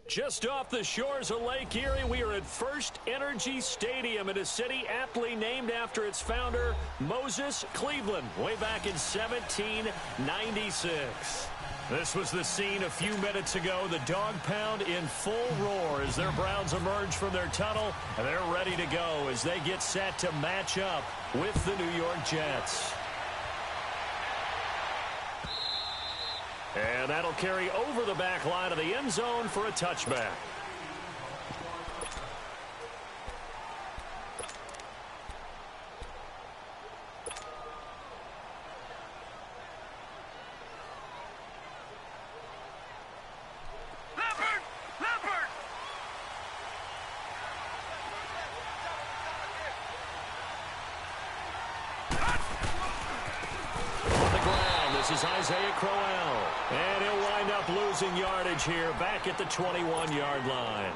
Just off the shores of Lake Erie, we are at First Energy Stadium in a city aptly named after its founder, Moses Cleveland, way back in 1796. This was the scene a few minutes ago. The dog pound in full roar as their Browns emerge from their tunnel, and they're ready to go as they get set to match up with the New York Jets. And that'll carry over the back line of the end zone for a touchback. Yardage here back at the 21-yard line.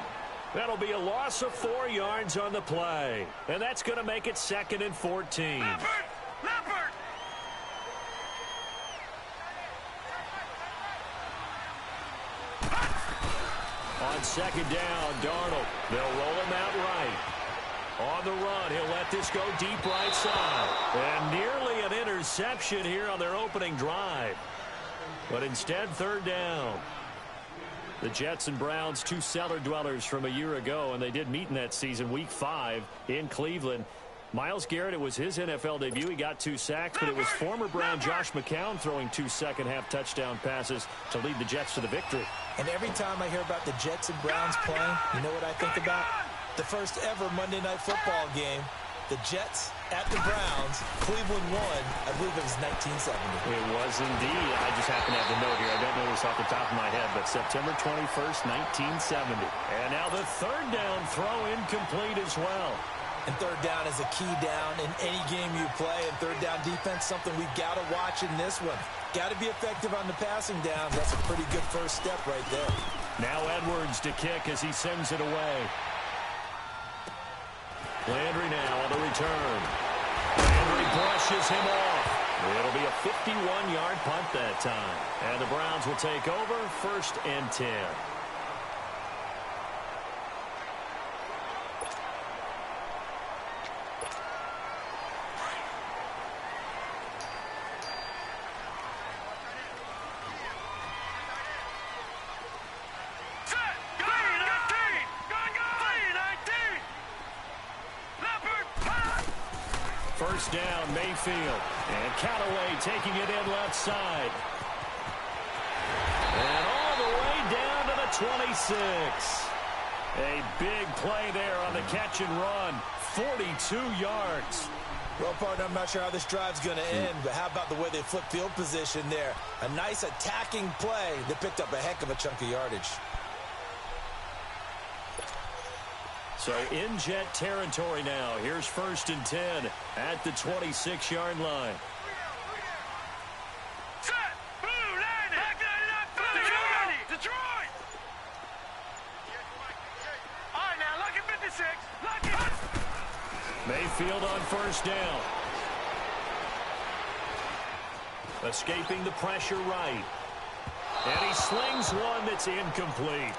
That'll be a loss of 4 yards on the play, and that's going to make it 2nd and 14. Leopard! On 2nd down, Darnold. They'll roll him out right. On the run, he'll let this go deep right side. And nearly an interception here on their opening drive. But instead, 3rd down. The Jets and Browns, two cellar dwellers from a year ago, and they did meet in that season, Week 5 in Cleveland. Myles Garrett, it was his NFL debut. He got 2 sacks, but it was former Brown Josh McCown throwing 2 second-half touchdown passes to lead the Jets to the victory. And every time I hear about the Jets and Browns playing, you know what I think about? The first ever Monday Night Football game. The Jets at the Browns. Cleveland won. I believe it was 1970. It was indeed. I just happen to have the note here. I don't know this off the top of my head, but September 21st, 1970. And now the 3rd down throw incomplete as well. And 3rd down is a key down in any game you play. And 3rd down defense, something we got to watch in this one. Got to be effective on the passing downs. That's a pretty good first step right there. Now Edwards to kick as he sends it away. Landry now on the return. Landry brushes him off. It'll be a 51-yard punt that time. And the Browns will take over 1st and 10. First down, Mayfield. And Callaway taking it in left side. And all the way down to the 26. A big play there on the catch and run. 42 yards. Well, partner, I'm not sure how this drive's going to end, but how about the way they flip field position there? A nice attacking play that picked up a heck of a chunk of yardage. So in Jet territory now. Here's 1st and 10 at the 26-yard line. Set! Blue landing! Detroit! All right, now, lucky 56. Lucky! Mayfield on 1st down. Escaping the pressure right. And he slings one that's incomplete.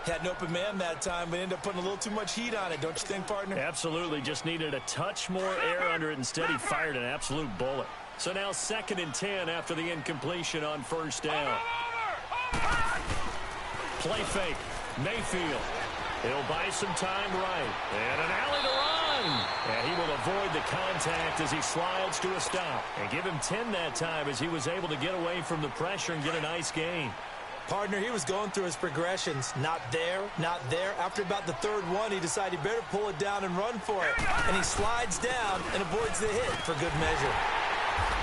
Had an open man that time, but ended up putting a little too much heat on it, don't you think, partner? Absolutely. Just needed a touch more air under it. Instead, he fired an absolute bullet. So now 2nd and 10 after the incompletion on 1st down. Play fake. Mayfield. He'll buy some time right. And an alley to run. And he will avoid the contact as he slides to a stop. And give him 10 that time as he was able to get away from the pressure and get a nice gain. Partner, he was going through his progressions. Not there, not there. After about the third one, he decided he better pull it down and run for it. And he slides down and avoids the hit for good measure.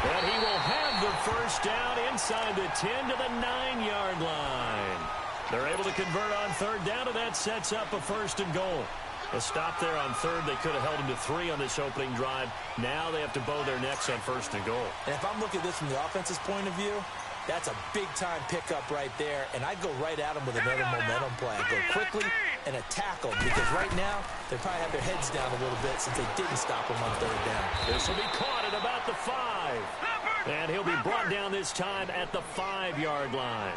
And he will have the first down inside the 10 to the 9-yard line. They're able to convert on third down, and that sets up a first and goal. A stop there on third. They could have held him to 3 on this opening drive. Now they have to bow their necks on first and goal. And if I'm looking at this from the offense's point of view, that's a big-time pickup right there, and I'd go right at him with another momentum play. I'd go quickly and attack them because right now they probably have their heads down a little bit since they didn't stop him on third down. This will be caught at about the 5. And he'll be brought down this time at the 5-yard line.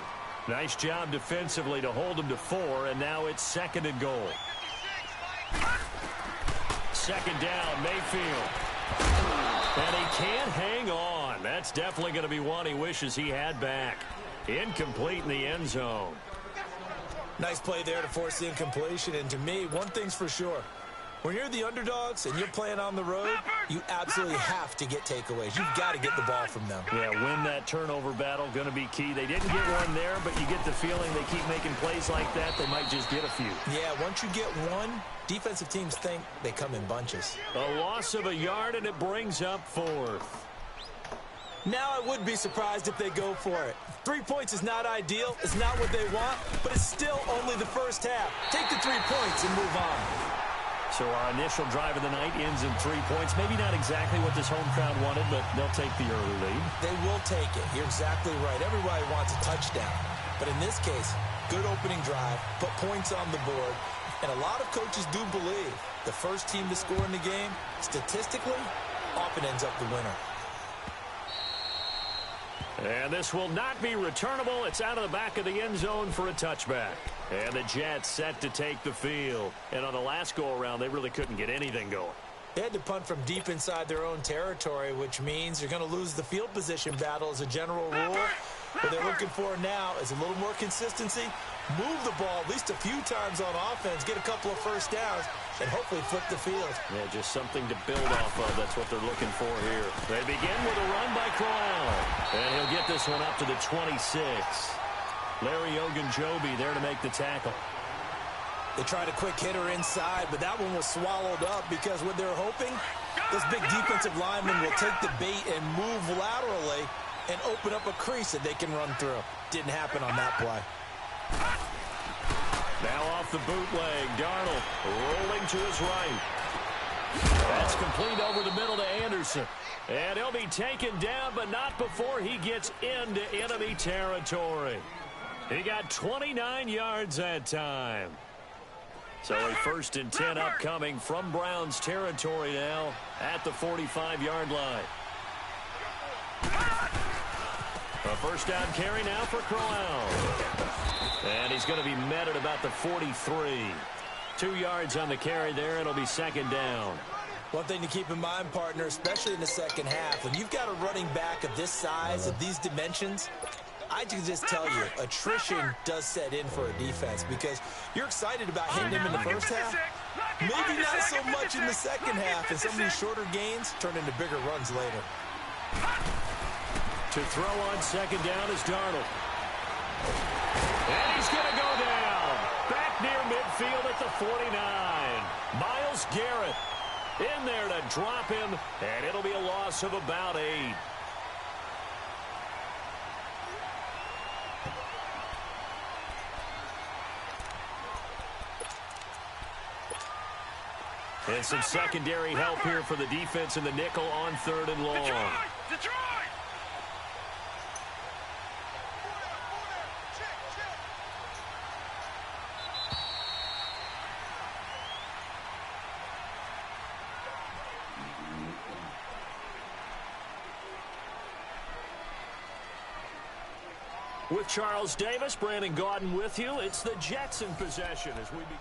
Nice job defensively to hold him to 4, and now it's second and goal. Second down, Mayfield. And he can't hang on. That's definitely going to be one he wishes he had back. Incomplete in the end zone. Nice play there to force the incompletion. And to me, one thing's for sure. When you're the underdogs and you're playing on the road, you absolutely have to get takeaways. You've got to get the ball from them. Yeah, win that turnover battle, going to be key. They didn't get one there, but you get the feeling they keep making plays like that, they might just get a few. Yeah, once you get one, defensive teams think they come in bunches. A loss of a yard, and it brings up 4th. Now I would be surprised if they go for it. 3 points is not ideal. It's not what they want, but it's still only the first half. Take the 3 points and move on. So our initial drive of the night ends in 3 points. Maybe not exactly what this home crowd wanted, but they'll take the early lead. They will take it. You're exactly right. Everybody wants a touchdown. But in this case, good opening drive, put points on the board, and a lot of coaches do believe the first team to score in the game, statistically, often ends up the winner. And this will not be returnable. It's out of the back of the end zone for a touchback. And the Jets set to take the field. And on the last go-around, they really couldn't get anything going. They had to punt from deep inside their own territory, which means you're going to lose the field position battle as a general rule. What they're looking for now is a little more consistency, move the ball at least a few times on offense, get a couple of first downs, and hopefully flip the field. Yeah, just something to build off of. That's what they're looking for here. They begin with a run by Corral. And he'll get this one up to the 26. Larry Ogunjobi there to make the tackle. They tried a quick hitter inside, but that one was swallowed up because what they're hoping, this big defensive lineman will take the bait and move laterally and open up a crease that they can run through. Didn't happen on that play. Now off the bootleg, Darnold rolling to his right. That's complete over the middle to Anderson. And he'll be taken down, but not before he gets into enemy territory. He got 29 yards that time. So a first and 10 upcoming from Browns territory now at the 45-yard line. A first down carry now for Corral. And he's going to be met at about the 43. 2 yards on the carry there. It'll be second down. One thing to keep in mind, partner, especially in the second half, when you've got a running back of this size, of these dimensions, I can just tell you, attrition does set in for a defense because you're excited about hitting him in the first half. Maybe not so much in the second half, and some of these shorter gains turn into bigger runs later. To throw on second down is Darnold. And he's going to go down. Back near midfield at the 49. Myles Garrett in there to drop him, and it'll be a loss of about 8. And some secondary help here for the defense in the nickel on third and long. Detroit! With Charles Davis, Brandon Gaudin with you. It's the Jets in possession as we begin.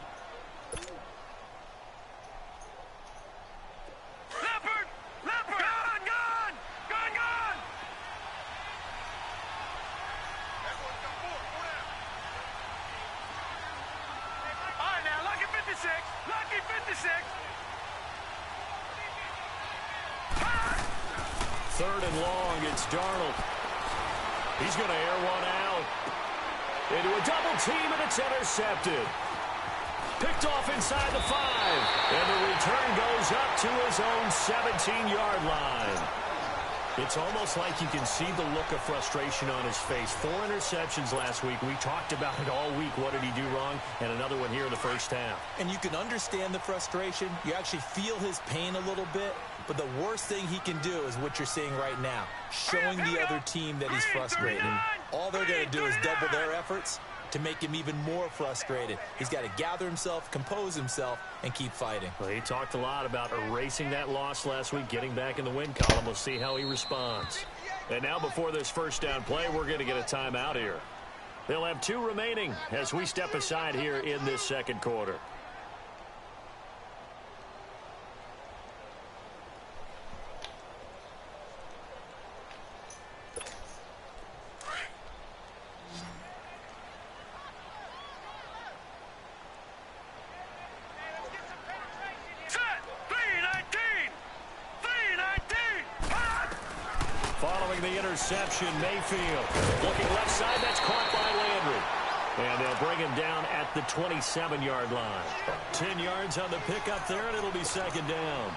Third and long, it's Darnold. He's going to air one out. Into a double team, and it's intercepted. Picked off inside the 5. And the return goes up to his own 17-yard line. It's almost like you can see the look of frustration on his face. 4 interceptions last week. We talked about it all week. What did he do wrong? And another one here in the first half. And you can understand the frustration. You actually feel his pain a little bit. But the worst thing he can do is what you're seeing right now, showing the other team that he's frustrated. All they're going to do is double their efforts to make him even more frustrated. He's got to gather himself, compose himself, and keep fighting. Well, he talked a lot about erasing that loss last week, getting back in the win column. We'll see how he responds. And now before this first down play, we're going to get a timeout here. They'll have 2 remaining as we step aside here in this second quarter. The interception, Mayfield looking left side. That's caught by Landry. And they'll bring him down at the 27-yard line. 10 yards on the pickup there, and it'll be second down.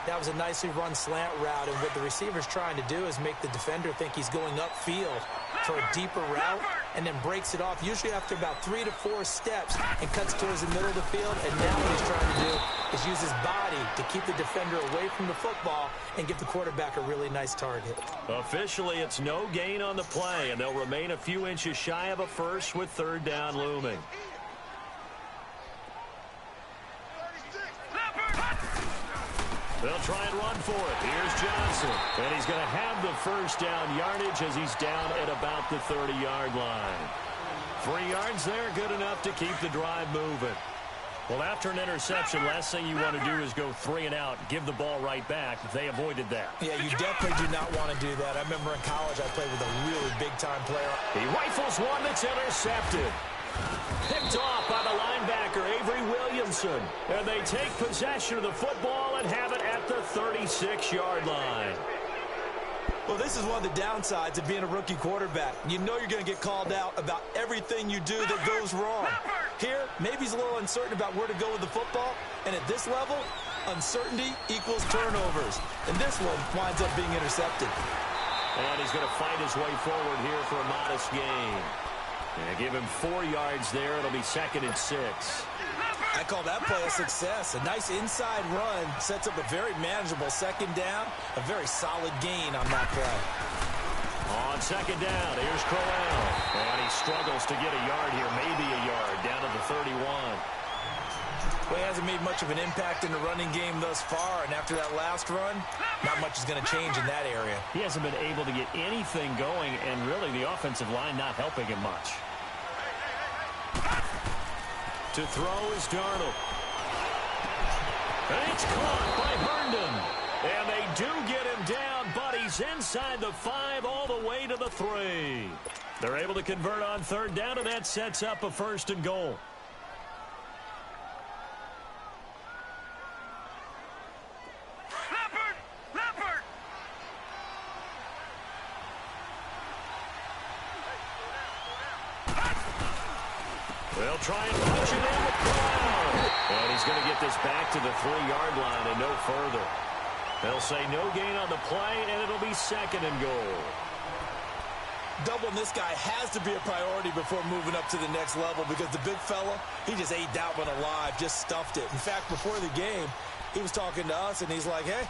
That was a nicely run slant route, and what the receiver's trying to do is make the defender think he's going upfield for a deeper route, and then breaks it off, usually after about 3 to 4 steps, and cuts towards the middle of the field. And now what he's trying to do is use his body to keep the defender away from the football and give the quarterback a really nice target. Officially, it's no gain on the play, and they'll remain a few inches shy of a first with third down looming. They'll try and run for it. Here's Johnson. And he's going to have the first down yardage as he's down at about the 30-yard line. 3 yards there, good enough to keep the drive moving. Well, after an interception, last thing you want to do is go 3 and out, give the ball right back. They avoided that. Yeah, you definitely do not want to do that. I remember in college I played with a really big-time player. He rifles one that's intercepted. Picked off by the linebacker, Avery Williamson. And they take possession of the football and have it at the 36-yard line. Well, this is one of the downsides of being a rookie quarterback. You know you're going to get called out about everything you do that goes wrong. Here, maybe he's a little uncertain about where to go with the football. And at this level, uncertainty equals turnovers. And this one winds up being intercepted. And he's going to fight his way forward here for a modest gain. And give him 4 yards there. It'll be second and 6. I call that play a success. A nice inside run sets up a very manageable second down. A very solid gain on that play. On second down, here's Crowell. And he struggles to get a yard here, maybe a yard, down to the 31. Well, he hasn't made much of an impact in the running game thus far, and after that last run, not much is going to change in that area. He hasn't been able to get anything going, and really the offensive line not helping him much. To throw is Darnold. And it's caught by Herndon. And they do get him down, but he's inside the 5 all the way to the 3. They're able to convert on third down, and that sets up a first and goal. They'll try and punch it in with Crowell. And he's going to get this back to the 3-yard line and no further. They'll say no gain on the play, and it'll be second and goal. Doubling this guy has to be a priority before moving up to the next level, because the big fella, he just ate that one alive, just stuffed it. In fact, before the game, he was talking to us, and he's like, hey,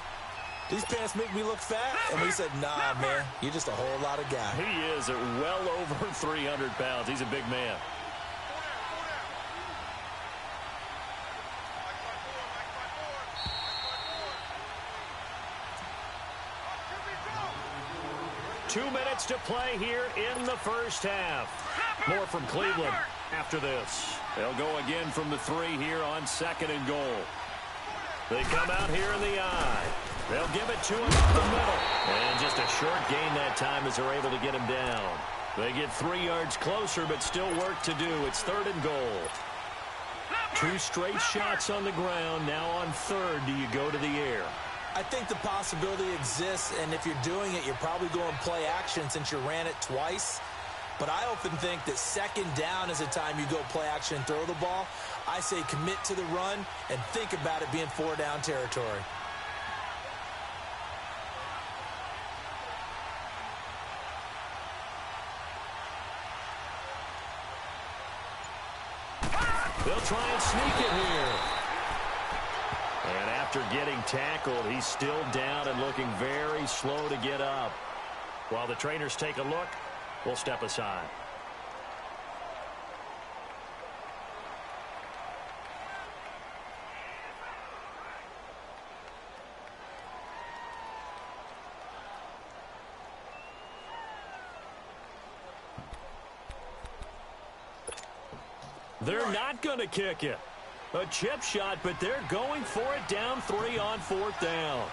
these pants make me look fat? And we said, nah, man, you're just a whole lot of guy. He is at well over 300 pounds. He's a big man. Two minutes to play here in the first half. More from Cleveland after this. They'll go again from the 3 here on second and goal. They come out here in the eye. They'll give it to him up the middle. And just a short gain that time as they're able to get him down. They get 3 yards closer, but still work to do. It's third and goal. 2 straight shots on the ground. Now on third, do you go to the air? I think the possibility exists, and if you're doing it, you're probably going play action since you ran it twice. But I often think that second down is a time you go play action and throw the ball. I say commit to the run and think about it being 4-down territory. They'll try and sneak it here. And after getting tackled, he's still down and looking very slow to get up. While the trainers take a look, we'll step aside. They're not going to kick it. A chip shot, but they're going for it down 3 on 4th down.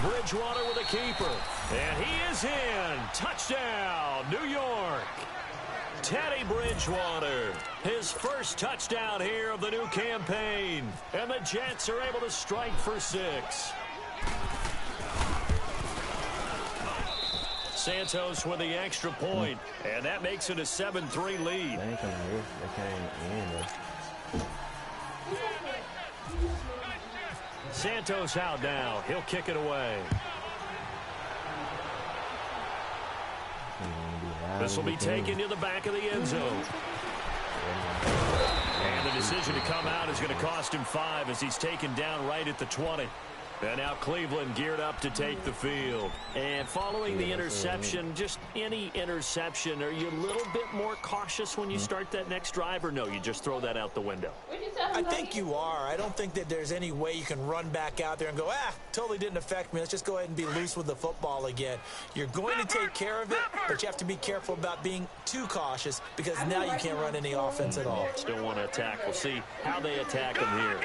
Bridgewater with a keeper. And he is in. Touchdown, New York. Teddy Bridgewater, his first touchdown here of the new campaign. And the Jets are able to strike for 6. Santos with the extra point, and that makes it a 7-3 lead. Santos out now. He'll kick it away. This will be taken to the back of the end zone. And the decision to come out is going to cost him 5 as he's taken down right at the 20. And now Cleveland geared up to take the field. And following the interception, just any interception, are you a little bit more cautious when you start that next drive, or no, you just throw that out the window? I think you are. I don't think that there's any way you can run back out there and go, totally didn't affect me. Let's just go ahead and be loose with the football again. You're going to take care of it, but you have to be careful about being too cautious because now you can't run any offense at all. Still want to attack. We'll see how they attack him here.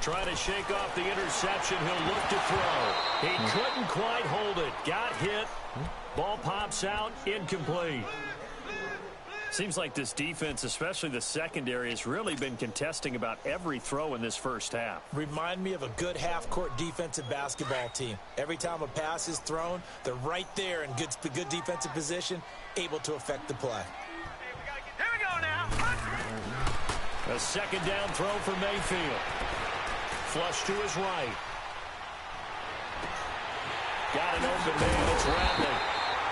Trying to shake off the interception. He'll look to throw. He couldn't quite hold it. Got hit. Ball pops out. Incomplete. Seems like this defense, especially the secondary, has really been contesting about every throw in this first half. Remind me of a good half-court defensive basketball team. Every time a pass is thrown, they're right there in good defensive position, able to affect the play. Here we go now. A second down throw for Mayfield. Flush to his right. Got an open man. It's Rattling.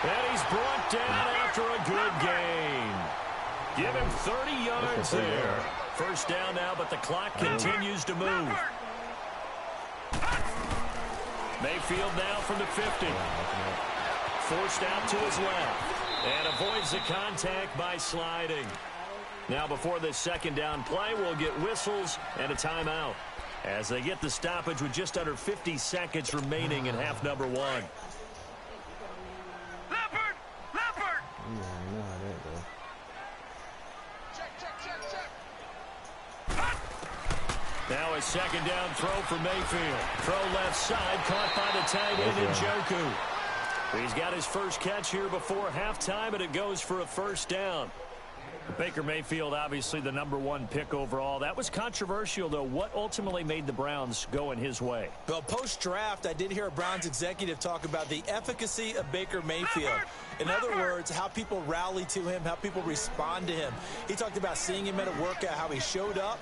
And he's brought down after a good gain. Give him 30 yards there. First down now, but the clock continues to move. Mayfield now from the 50. Forced out to his left. And avoids the contact by sliding. Now before this second down play, we'll get whistles and a timeout as they get the stoppage with just under 50 seconds remaining in half number 1. Leopard! Leopard! Now a second down throw for Mayfield. Throw left side, caught by the tight end Njoku. He's got his first catch here before halftime, and it goes for a first down. Baker Mayfield, obviously the number 1 pick overall. That was controversial, though. What ultimately made the Browns go in his way? Well, post-draft, I did hear a Browns executive talk about the efficacy of Baker Mayfield. In other words, how people rally to him, how people respond to him. He talked about seeing him at a workout, how he showed up,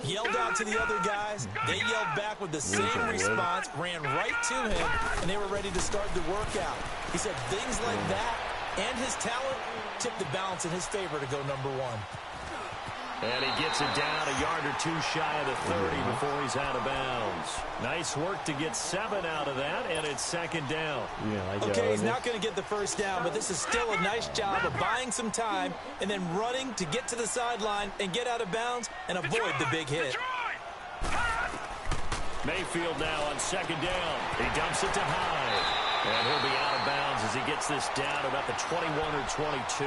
yelled out to the other guys. They yelled back with the same response, ran right to him, and they were ready to start the workout. He said things like that and his talent tipped the balance in his favor to go number 1. And he gets it down a yard or 2 shy of the 30 before he's out of bounds. Nice work to get 7 out of that, and it's second down. Okay, he's not going to get the first down, but this is still a nice job of buying some time and then running to get to the sideline and get out of bounds and avoid the big hit. Mayfield now on second down. He dumps it to Hyde. And he'll be out of bounds as he gets this down about the 21 or 22.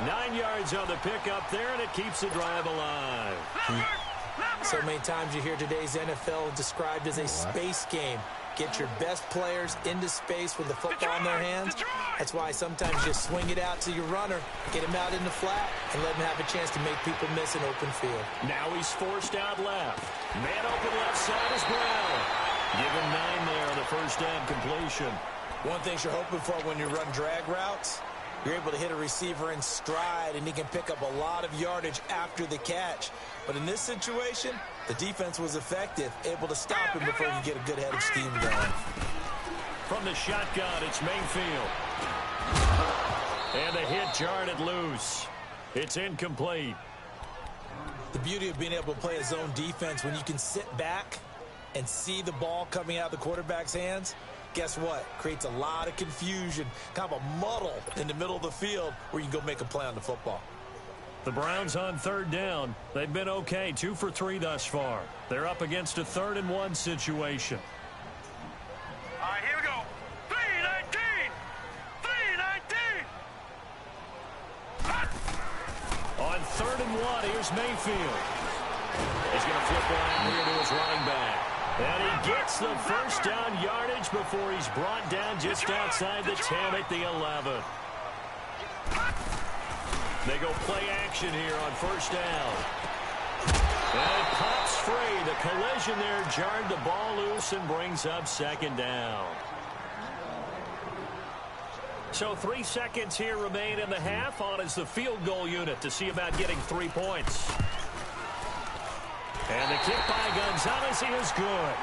9 yards on the pickup there, and it keeps the drive alive. So many times you hear today's NFL described as a space game. Get your best players into space with the football in their hands. That's why sometimes you swing it out to your runner, get him out in the flat, and let him have a chance to make people miss an open field. Now he's forced out left. Man open left side is Brown. Give him 9 there on the first down completion. One thing you're hoping for when you run drag routes, you're able to hit a receiver in stride, and he can pick up a lot of yardage after the catch. But in this situation, the defense was effective, able to stop him before he could get a good head of steam going. From the shotgun, it's Mayfield. And the hit jarred it loose. It's incomplete. The beauty of being able to play a zone defense when you can sit back and see the ball coming out of the quarterback's hands, guess what? Creates a lot of confusion, kind of a muddle in the middle of the field where you can go make a play on the football. The Browns on third down. They've been okay, 2 for 3 thus far. They're up against a 3rd and 1 situation. All right, here we go. 3-19. 3-19. On 3rd and 1, here's Mayfield. He's going to flip around here to his running back. And he gets the first down yardage before he's brought down just outside the 10 at the 11. They go play action here on first down. And it pops free. The collision there jarred the ball loose and brings up 2nd down. So 3 seconds here remain in the half. On is the field goal unit to see about getting 3 points. And the kick by Gonzalez is good.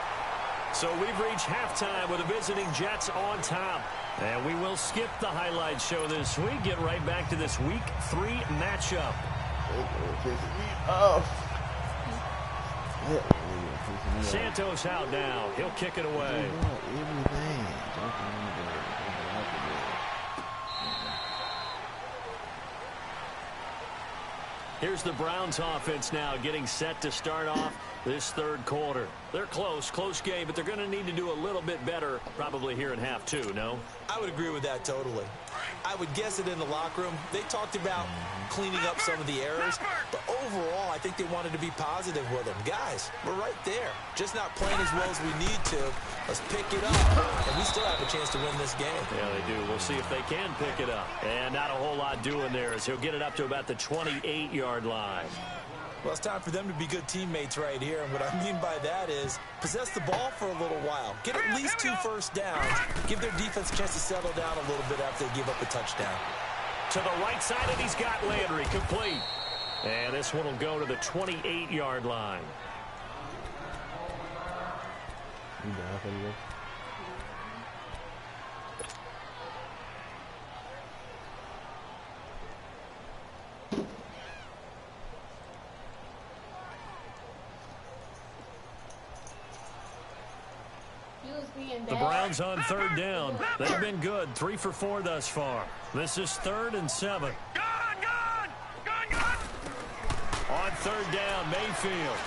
So we've reached halftime with the visiting Jets on top. And we will skip the highlight show this week. Get right back to this Week 3 matchup. Santos out now. He'll kick it away. Here's the Browns offense now getting set to start off this 3rd quarter. They're close game, but they're going to need to do a little bit better probably here in half 2, no? I would agree with that totally. I would guess it in the locker room. They talked about cleaning up some of the errors, but overall, I think they wanted to be positive with them. Guys, we're right there. Just not playing as well as we need to. Let's pick it up, and we still have a chance to win this game. Yeah, they do. We'll see if they can pick it up. And not a whole lot doing there as he'll get it up to about the 28-yard line. Well, it's time for them to be good teammates right here. And what I mean by that is possess the ball for a little while. Get at least 2 first downs. Give their defense a chance to settle down a little bit after they give up a touchdown. To the right side, and he's got Landry complete. And this one will go to the 28-yard line. The Browns on 3rd down. They've been good, 3 for 4 thus far. This is 3rd and 7. Gone. On 3rd down, Mayfield.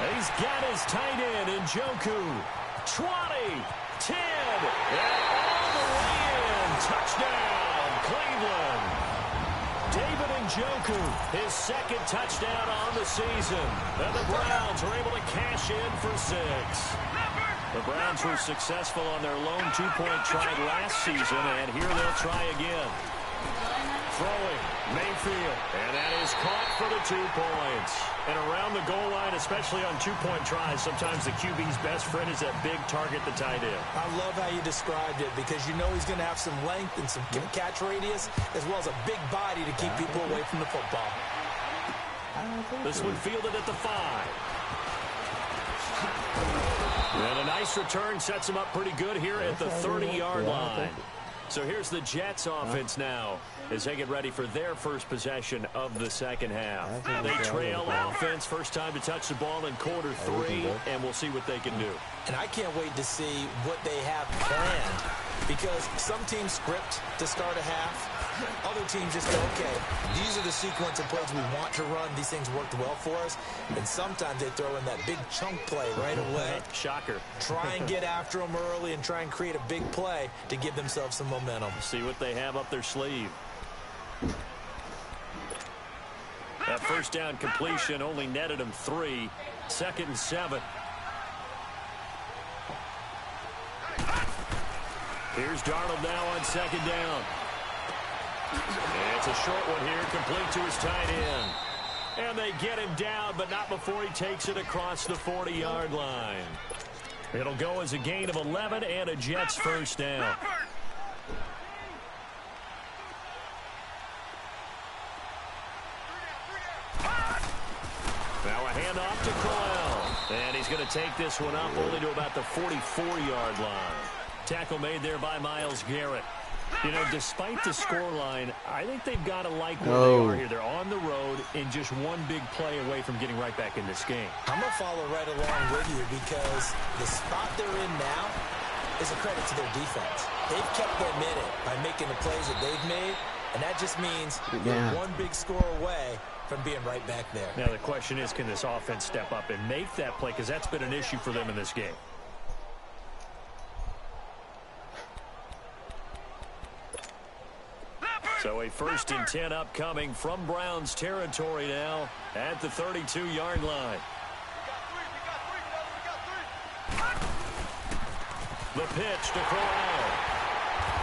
And he's got his tight end in Njoku. 20, 10, and all the way in. Touchdown, Cleveland. David Njoku, his 2nd touchdown on the season. And the Browns are able to cash in for 6. The Browns were successful on their lone 2-point try last season, and here they'll try again. Throwing, Mayfield, and that is caught for the 2 points. And around the goal line, especially on 2-point tries, sometimes the QB's best friend is that big target, the tight end. I love how you described it because you know he's going to have some length and some catch radius as well as a big body to keep people away from the football. This one fielded at the 5. And a nice return sets him up pretty good here at the 30-yard line. So here's the Jets offense now as they get ready for their first possession of the 2nd half. They trail offense, first time to touch the ball in quarter 3, and we'll see what they can do. And I can't wait to see what they have planned because some teams script to start a half. Other teams just go, okay, these are the sequence of plays we want to run. These things worked well for us. And sometimes they throw in that big chunk play right away. Shocker. Try and get after them early and try and create a big play to give themselves some momentum. See what they have up their sleeve. That first down completion only netted him 3. 2nd and 7. Here's Darnold now on 2nd down. And it's a short one here, complete to his tight end. And they get him down, but not before he takes it across the 40-yard line. It'll go as a gain of 11 and a Jets first down. Now a handoff to Crowell. And he's going to take this one up only to about the 44-yard line. Tackle made there by Myles Garrett. You know, despite the scoreline, I think they've got to like where they are here. They're on the road and just one big play away from getting right back in this game. I'm going to follow right along with you because the spot they're in now is a credit to their defense. They've kept them in it by making the plays that they've made, and that just means you're one big score away from being right back there. Now the question is, can this offense step up and make that play? Because that's been an issue for them in this game. So a 1st and 10 upcoming from Browns territory now at the 32-yard line. The pitch to Crowell.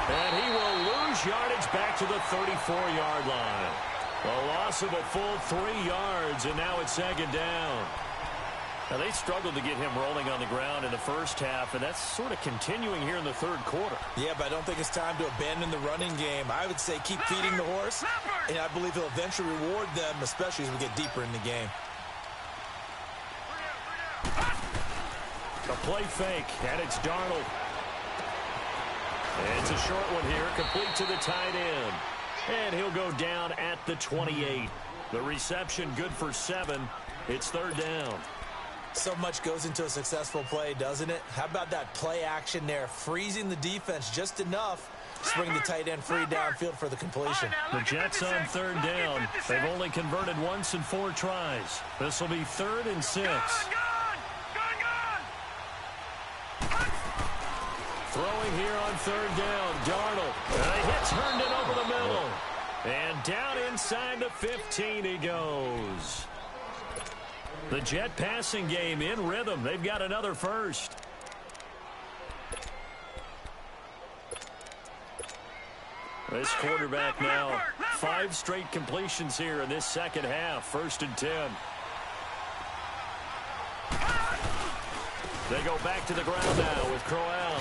And he will lose yardage back to the 34-yard line. A loss of a full 3 yards, and now it's 2nd down. Now, they struggled to get him rolling on the ground in the first half, and that's sort of continuing here in the 3rd quarter. Yeah, but I don't think it's time to abandon the running game. I would say keep feeding the horse, and I believe he'll eventually reward them, especially as we get deeper in the game. A play fake, and it's Darnold. And it's a short one here, complete to the tight end. And he'll go down at the 28. The reception good for 7. It's 3rd down. So much goes into a successful play, doesn't it? How about that play action there, freezing the defense just enough to bring the tight end free downfield for the completion. The Jets on 3rd down. They've only converted once in 4 tries. This will be 3rd and 6. Throwing here on 3rd down, Darnold. And a hit turned it over the middle. And down inside the 15 he goes. The Jet passing game in rhythm. They've got another first. This quarterback now, 5 straight completions here in this 2nd half. 1st and 10. They go back to the ground now with Crowell.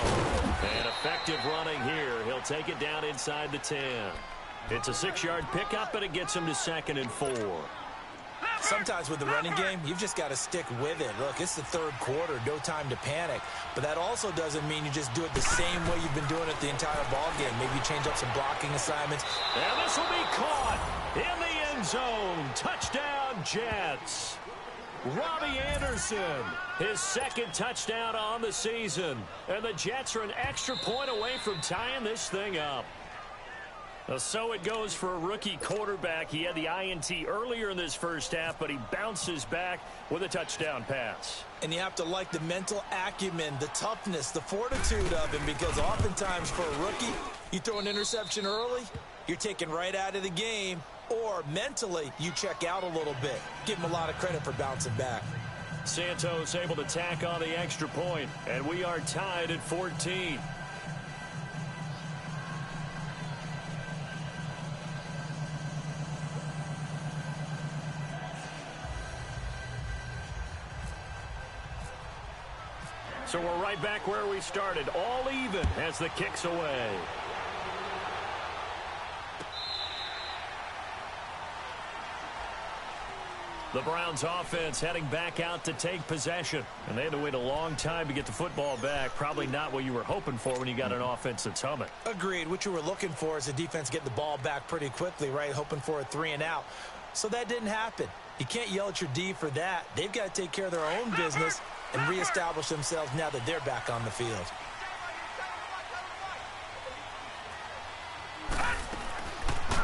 And effective running here. He'll take it down inside the 10. It's a 6-yard pickup, but it gets him to 2nd and 4. Sometimes with the running game, you've just got to stick with it. Look, it's the 3rd quarter, no time to panic. But that also doesn't mean you just do it the same way you've been doing it the entire ball game. Maybe you change up some blocking assignments. And this will be caught in the end zone. Touchdown, Jets. Robbie Anderson, his 2nd touchdown on the season. And the Jets are an extra point away from tying this thing up. So it goes for a rookie quarterback. He had the INT earlier in this first half, but he bounces back with a touchdown pass. And you have to like the mental acumen, the toughness, the fortitude of him, because oftentimes for a rookie, you throw an interception early, you're taken right out of the game, or mentally you check out a little bit. Give him a lot of credit for bouncing back. Santos able to tack on the extra point, and we are tied at 14. So we're right back where we started, all even as the kick's away. The Browns offense heading back out to take possession. And they had to wait a long time to get the football back. Probably not what you were hoping for when you got an offense that's humming. Agreed. What you were looking for is the defense get the ball back pretty quickly, right? Hoping for a 3 and out. So that didn't happen. You can't yell at your D for that. They've got to take care of their own business and reestablish themselves now that they're back on the field.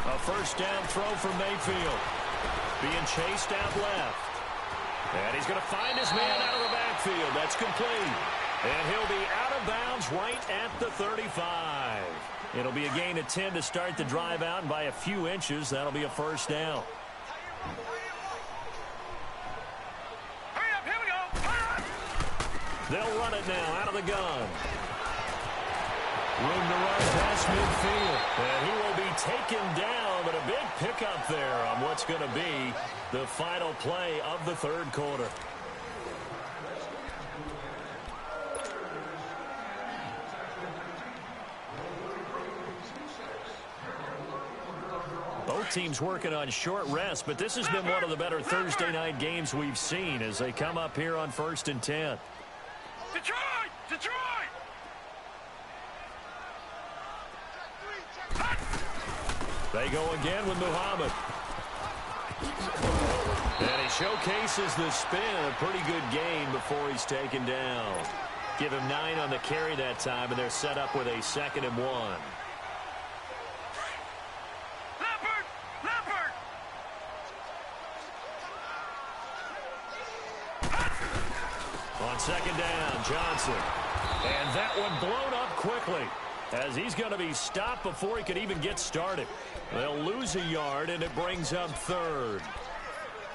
A 1st down throw from Mayfield. Being chased out left. And he's going to find his man out of the backfield. That's complete. And he'll be out of bounds right at the 35. It'll be a gain of 10 to start the drive out, and by a few inches, that'll be a 1st down. They'll run it now out of the gun. Room to run past midfield. And he will be taken down, but a big pickup there on what's going to be the final play of the third quarter. Both teams working on short rest, but this has been one of the better Thursday night games we've seen as they come up here on 1st and 10. Detroit! Detroit! They go again with Muhammad. And he showcases the spin. A pretty good gain before he's taken down. Give him 9 on the carry that time, and they're set up with a 2nd and 1. Leopard! Leopard! On 2nd down, Johnson. And that one blown up quickly as he's going to be stopped before he could even get started. They'll lose a yard, and it brings up 3rd.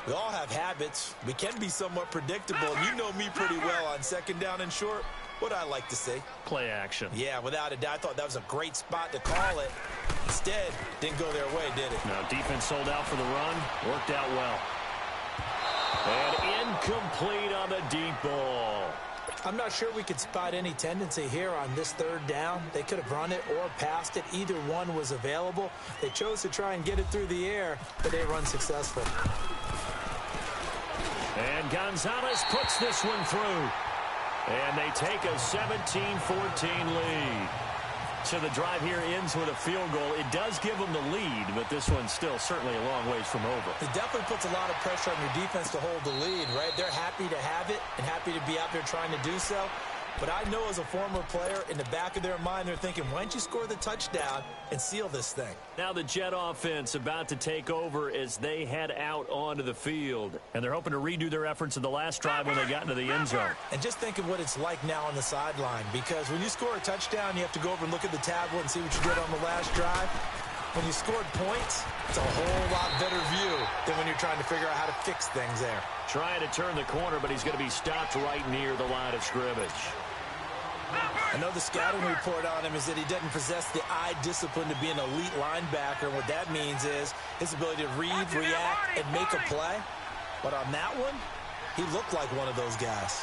We all have habits. We can be somewhat predictable, and you know me pretty well on 2nd down and short. What I like to say. Play action. Yeah, without a doubt. I thought that was a great spot to call it. Instead, didn't go their way, did it? Now, defense sold out for the run. Worked out well. And incomplete on the deep ball. I'm not sure we could spot any tendency here on this 3rd down. They could have run it or passed it. Either one was available. They chose to try and get it through the air, but they run successful. And Gonzalez puts this one through. And they take a 17-14 lead. So the drive here ends with a field goal. It does give them the lead, but this one's still certainly a long ways from over. It definitely puts a lot of pressure on your defense to hold the lead, right? They're happy to have it and happy to be out there trying to do so. But I know as a former player, in the back of their mind, they're thinking, why don't you score the touchdown and seal this thing? Now the Jet offense about to take over as they head out onto the field. And they're hoping to redo their efforts in the last drive when they got into the end zone. And just think of what it's like now on the sideline, because when you score a touchdown, you have to go over and look at the tablet and see what you did on the last drive. When you scored points, it's a whole lot better view than when you're trying to figure out how to fix things there. Trying to turn the corner, but he's going to be stopped right near the line of scrimmage. I know the scouting report on him is that he doesn't possess the eye discipline to be an elite linebacker. What that means is his ability to read, react, and make a play. But on that one, he looked like one of those guys.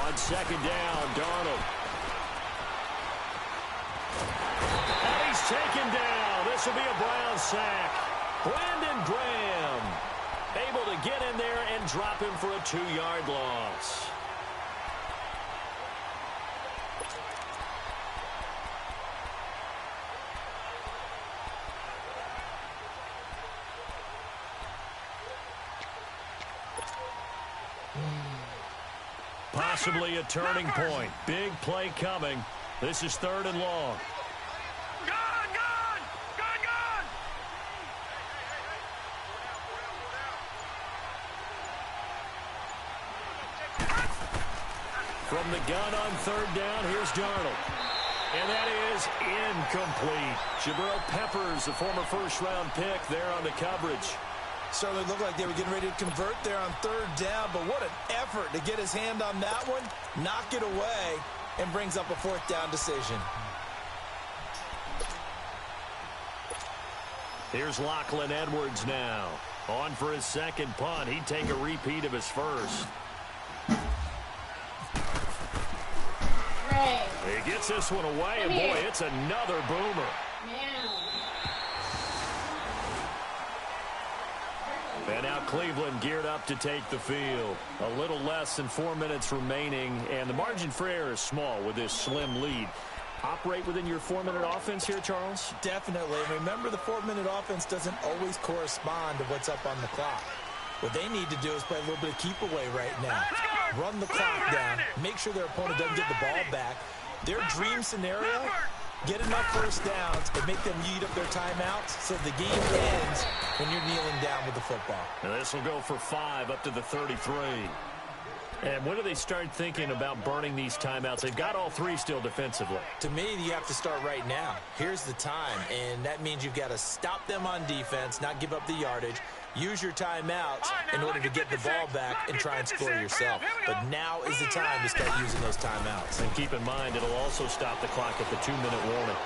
On 2nd down, Darnold. And he's taken down. This will be a Brown sack. Brandon Graham able to get in there and drop him for a 2-yard loss. Possibly a turning point. Big play coming. This is 3rd and long. Gone! Gone! Gone! Gone! From the gun on 3rd down, here's Darnold. And that is incomplete. Jabril Peppers, the former 1st-round pick, there on the coverage. Certainly looked like they were getting ready to convert there on 3rd down, but what an effort to get his hand on that one, knock it away, and brings up a 4th down decision. Here's Lachlan Edwards now. On for his 2nd punt. He'd take a repeat of his 1st. Ray. He gets this one away, and boy, it's another boomer. And now Cleveland geared up to take the field. A little less than 4 minutes remaining, and the margin for error is small with this slim lead. Operate within your 4-minute offense here, Charles? Definitely. And remember, the 4-minute offense doesn't always correspond to what's up on the clock. What they need to do is play a little bit of keep away right now. Run the clock down. Make sure their opponent doesn't get the ball back. Their dream scenario, get enough 1st downs and make them eat up their timeouts so the game ends when you're kneeling down with the football. And this will go for 5 up to the 33. And when do they start thinking about burning these timeouts? They've got all 3 still defensively. To me, you have to start right now. Here's the time, and that means you've got to stop them on defense, not give up the yardage, use your timeouts in order to get the ball back and try and score yourself. But now is the time to start using those timeouts. And keep in mind, it'll also stop the clock at the 2-minute warning.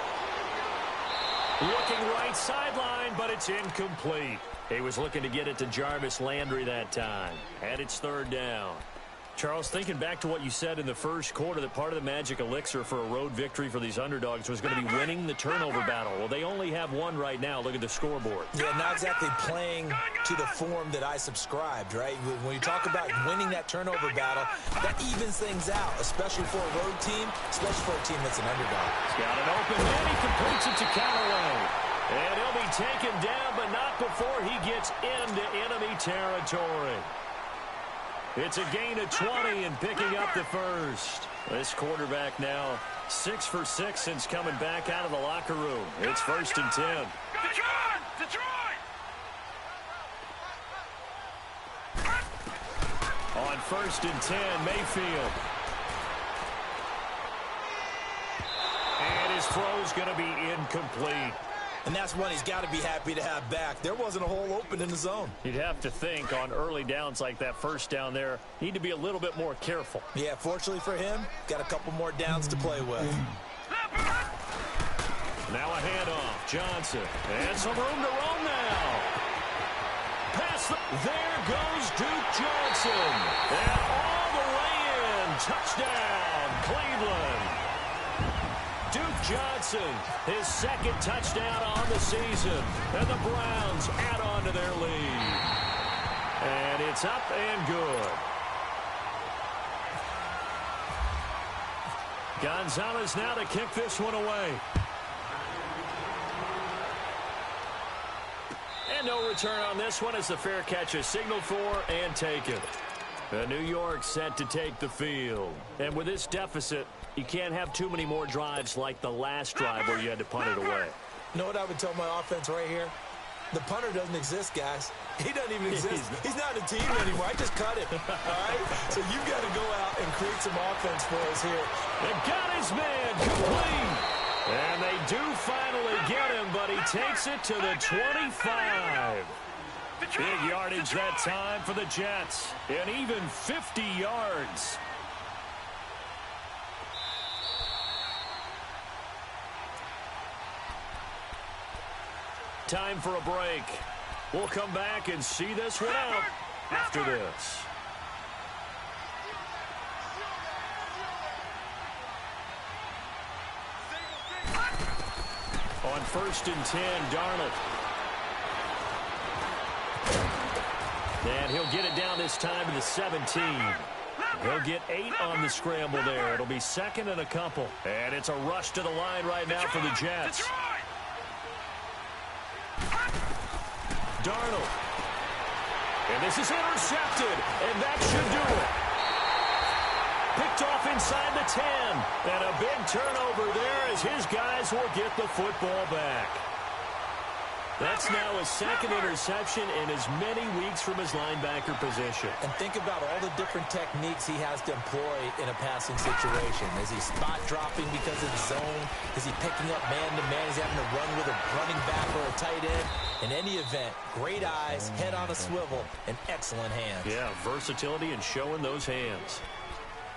Looking right sideline, but it's incomplete. He was looking to get it to Jarvis Landry that time. And it's third down. Charles, thinking back to what you said in the first quarter, that part of the magic elixir for a road victory for these underdogs was going to be winning the turnover battle. Well, they only have one right now. Look at the scoreboard. Yeah, not exactly playing to the form that I subscribed, right? When you talk about winning that turnover battle, that evens things out, especially for a road team, especially for a team that's an underdog. He's got it open, and he completes it to Callaway. And he'll be taken down, but not before he gets into enemy territory. It's a gain of 20 and picking up the first. This quarterback now 6 for 6 since coming back out of the locker room. It's 1st and 10. Detroit! On 1st and 10, Mayfield. And his throw's going to be incomplete. And that's one he's got to be happy to have back. There wasn't a hole open in the zone. You'd have to think on early downs like that first down there, need to be a little bit more careful. Yeah, fortunately for him, got a couple more downs to play with. Now a handoff. Johnson. And some room to roam now. Pass. There goes Duke Johnson. And all the way in. Touchdown, Cleveland. Duke Johnson, his second touchdown on the season. And the Browns add on to their lead. And it's up and good. Gonzalez now to kick this one away. And no return on this one as the fair catch is signaled for and taken. New York set to take the field. And with this deficit, you can't have too many more drives like the last drive where you had to punt it away. You know what I would tell my offense right here? The punter doesn't exist, guys. He doesn't even exist. He's not a team anymore. I just cut him. All right? So you've got to go out and create some offense for us here. They got his man complete. And they do finally get him, but he takes it to the 25. Big yardage that time for the Jets. And even 50 yards. Time for a break. We'll come back and see this one out after this. On 1st and 10, Darnold. And he'll get it down this time to the 17. He'll get 8 on the scramble there. It'll be second and a couple. And it's a rush to the line right now for the Jets. Darnold. And this is intercepted. And that should do it. Picked off inside the 10. And a big turnover there as his guys will get the football back. That's now his second interception in as many weeks from his linebacker position. And think about all the different techniques he has to employ in a passing situation. Is he spot dropping because of the zone? Is he picking up man-to-man? Is he having to run with a running back or a tight end? In any event, great eyes, head on a swivel, and excellent hands. Yeah, versatility and showing those hands.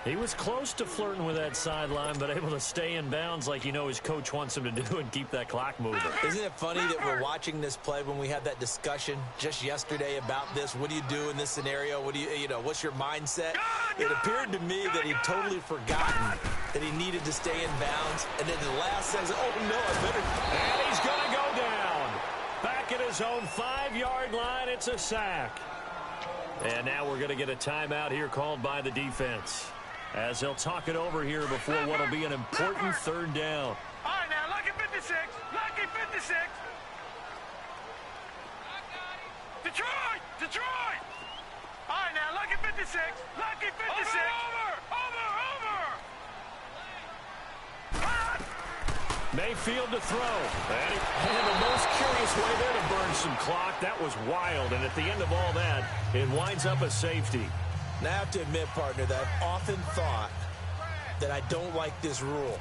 He was close to flirting with that sideline, but able to stay in bounds like his coach wants him to do and keep that clock moving. Isn't it funny that we're watching this play when we had that discussion just yesterday about this? What do you do in this scenario? What do what's your mindset? It appeared to me that he'd totally forgotten that he needed to stay in bounds. And then the last says, oh, no, I better. And he's going to go down. Back at his own 5-yard line, it's a sack. And now we're going to get a timeout here called by the defense, as they'll talk it over here before what will be an important third down. All right, now, lucky 56. Lucky 56. Detroit. All right, now, lucky 56. Lucky 56. Over. Mayfield to throw. And the most curious way there to burn some clock. That was wild. And at the end of all that, it winds up a safety. Now, I have to admit, partner, that I've often thought that I don't like this rule,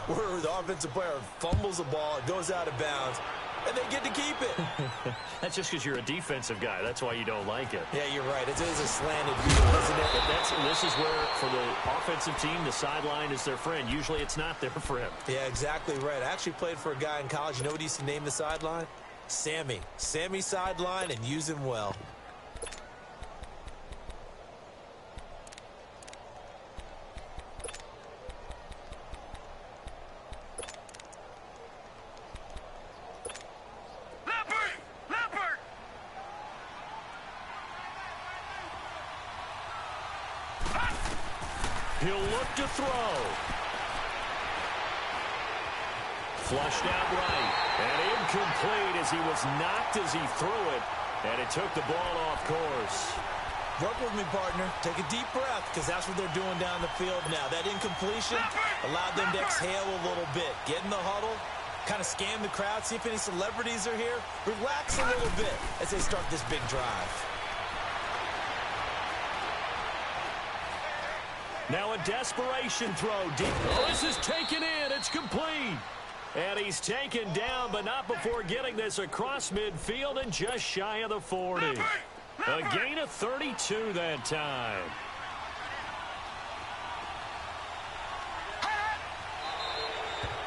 where the offensive player fumbles the ball, it goes out of bounds, and they get to keep it. That's just because you're a defensive guy. That's why you don't like it. Yeah, you're right. It is a slanted view, isn't it? But this is where, for the offensive team, the sideline is their friend. Usually it's not there for him. Yeah, exactly right. I actually played for a guy in college. You know what he used to name the sideline? Sammy. Sammy sideline, and use him well. He'll look to throw. Flushed out right. And incomplete as he was knocked as he threw it. And it took the ball off course. Work with me, partner. Take a deep breath, because that's what they're doing down the field now. That incompletion allowed them to exhale a little bit. Get in the huddle, kind of scan the crowd, see if any celebrities are here. Relax a little bit as they start this big drive. Now a desperation throw deep. Oh, this is taken in. It's complete. And he's taken down, but not before getting this across midfield and just shy of the 40. A gain of 32 that time.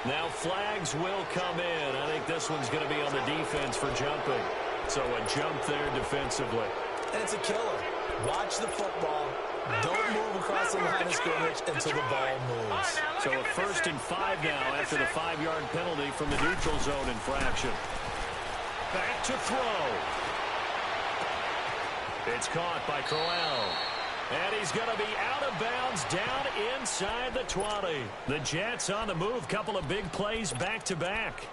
Now flags will come in. I think this one's going to be on the defense for jumping. So a jump there defensively. And it's a killer. Watch the football. Don't move across the line of scrimmage until the ball moves. So a 1st and 5 now after the 5-yard penalty from the neutral zone infraction. Back to throw. It's caught by Crowell. And he's going to be out of bounds down inside the 20. The Jets on the move. Couple of big plays back-to-back.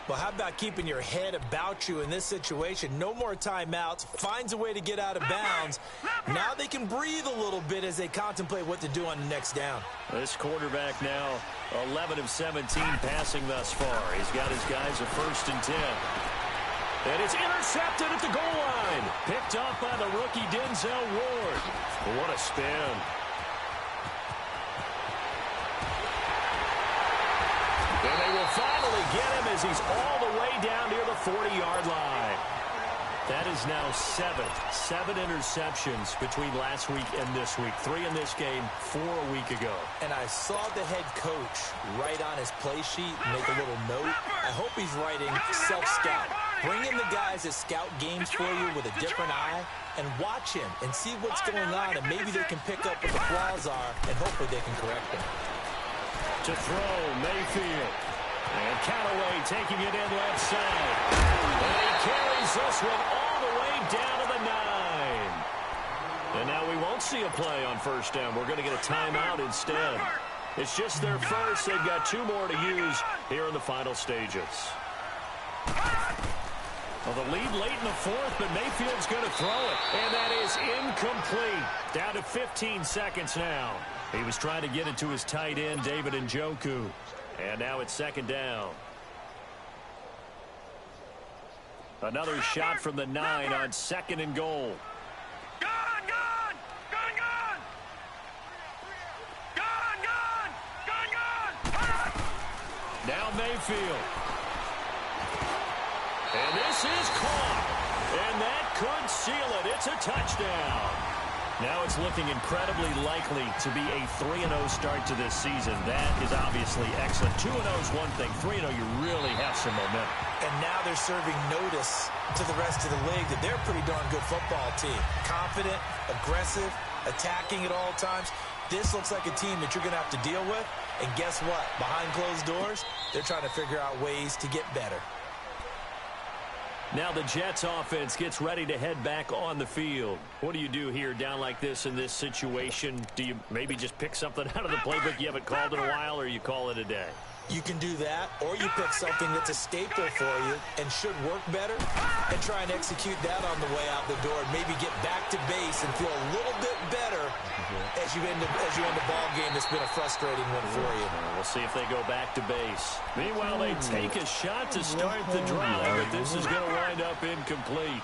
Well, how about keeping your head about you in this situation? No more timeouts. Finds a way to get out of bounds. Now they can breathe a little bit as they contemplate what to do on the next down. This quarterback now 11 of 17 passing thus far. He's got his guys a 1st and 10. And it's intercepted at the goal line. Picked off by the rookie Denzel Ward. What a spin. And they will finally get him as he's all the way down near the 40-yard line. That is now 7 interceptions between last week and this week. 3 in this game, 4 a week ago. And I saw the head coach write on his play sheet, make a little note. I hope he's writing self-scout. Bring in the guys that scout games for you with a different eye and watch him and see what's going on, and maybe they can pick up what the flaws are, and hopefully they can correct them. To throw, Mayfield. And Callaway taking it in left side. And he carries this one all the way down to the 9. And now we won't see a play on 1st down. We're going to get a timeout instead. It's just their first. They've got 2 more to use here in the final stages. Well, the lead late in the 4th, but Mayfield's going to throw it. And that is incomplete. Down to 15 seconds now. He was trying to get it to his tight end, David Njoku. And now it's 2nd down. Another shot from the 9 on 2nd and goal. Gone! Gone! Gone! Gone! Gone! Gone! Gone! Now Mayfield. And this is caught. And that could seal it. It's a touchdown. Now it's looking incredibly likely to be a 3-0 start to this season. That is obviously excellent. 2-0 is one thing. 3-0, you really have some momentum. And now they're serving notice to the rest of the league that they're a pretty darn good football team. Confident, aggressive, attacking at all times. This looks like a team that you're going to have to deal with. And guess what? Behind closed doors, they're trying to figure out ways to get better. Now the Jets offense gets ready to head back on the field. What do you do here down like this in this situation? Do you maybe just pick something out of the playbook you haven't called in a while, or you call it a day? You can do that, or you pick something that's a staple for you and should work better and try and execute that on the way out the door and maybe get back to base and feel a little bit better as you end a ball game that's been a frustrating one for you. We'll see if they go back to base. Meanwhile, they take a shot to start the drive, but this is going to wind up incomplete.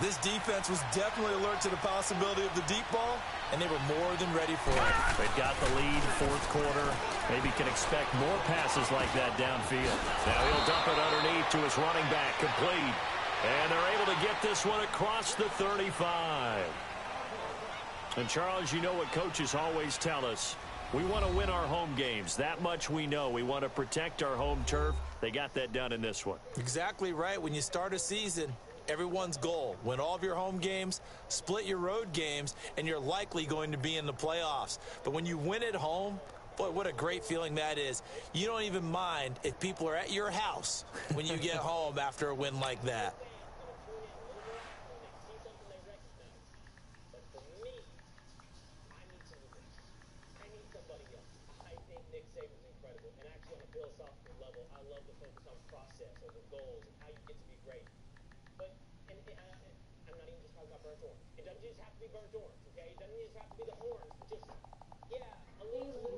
This defense was definitely alert to the possibility of the deep ball, and they were more than ready for it. They've got the lead, fourth quarter. Maybe can expect more passes like that downfield. Now he'll dump it underneath to his running back, complete. And they're able to get this one across the 35. And, Charles, you know what coaches always tell us. We want to win our home games. That much we know. We want to protect our home turf. They got that done in this one. Exactly right. When you start a season, everyone's goal, win all of your home games, split your road games, and you're likely going to be in the playoffs. But when you win at home, boy, what a great feeling that is. You don't even mind if people are at your house when you get home after a win like that. It doesn't just have to be burnt orange, okay? It doesn't just have to be the orange. Just, yeah, a little